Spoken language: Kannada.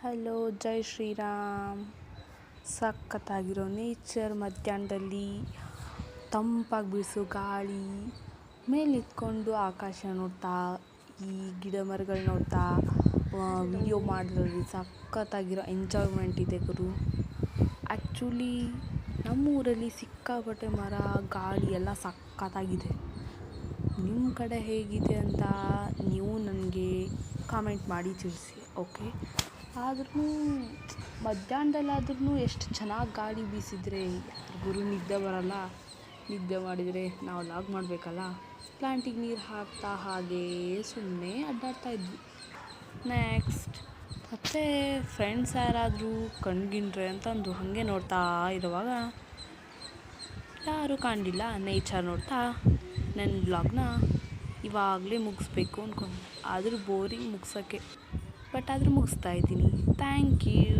ಹಲೋ, ಜೈ ಶ್ರೀರಾಮ್. ಸಖತ್ತಾಗಿರೋ ನೇಚರ್, ಮಧ್ಯಾಹ್ನದಲ್ಲಿ ತಂಪಾಗಿ ಬೀಸೋ ಗಾಳಿ, ಮೇಲೆ ನಿಂತ್ಕೊಂಡು ಆಕಾಶ ನೋಡ್ತಾ, ಈ ಗಿಡ ಮರಗಳು ನೋಡ್ತಾ ವಿಡಿಯೋ ಮಾಡೋದ್ರಲ್ಲಿ ಸಖತ್ತಾಗಿರೋ ಎಂಜಾಯ್ಮೆಂಟ್ ಇದೆ ಗುರು. ಆ್ಯಕ್ಚುಲಿ ನಮ್ಮೂರಲ್ಲಿ ಸಿಕ್ಕಾಪಟ್ಟೆ ಮರ, ಗಾಳಿ ಎಲ್ಲ ಸಖತ್ತಾಗಿದೆ. ನಿಮ್ಮ ಕಡೆ ಹೇಗಿದೆ ಅಂತ ನೀವು ನನಗೆ ಕಾಮೆಂಟ್ ಮಾಡಿ ತಿಳಿಸಿ, ಓಕೆ? ಆದ್ರೂ ಮಧ್ಯಾಹ್ನದಲ್ಲಾದ್ರೂ ಎಷ್ಟು ಚೆನ್ನಾಗಿ ಗಾಳಿ ಬೀಸಿದರೆ ಯಾರಿಗೂ ನಿದ್ದೆ ಬರೋಲ್ಲ. ನಿದ್ದೆ ಮಾಡಿದರೆ ನಾವು ಲಾಗ್ ಮಾಡಬೇಕಲ್ಲ. ಪ್ಲ್ಯಾಂಟಿಗೆ ನೀರು ಹಾಕ್ತಾ ಹಾಗೇ ಸುಮ್ಮನೆ ಅಡ್ಡಾಡ್ತಾ ಇದ್ವಿ. ನೆಕ್ಸ್ಟ್ ಮತ್ತು ಫ್ರೆಂಡ್ಸ್ ಯಾರಾದರೂ ಕಣ್ಗಿನ್ರೆ ಅಂತಂದು ಹಾಗೆ ನೋಡ್ತಾ ಇರುವಾಗ ಯಾರೂ ಕಾಣಲಿಲ್ಲ. ನೇಚರ್ ನೋಡ್ತಾ ನನ್ನ ವ್ಲಾಗ್ನ ಇವಾಗಲೇ ಮುಗಿಸ್ಬೇಕು ಅಂದ್ಕೊಂಡು, ಆದರೂ ಬೋರಿಂಗ್ ಮುಗ್ಸೋಕ್ಕೆ, ಬಟ್ ಆದರೂ ಮುಗಿಸ್ತಾ ಇದ್ದೀನಿ. Thank you.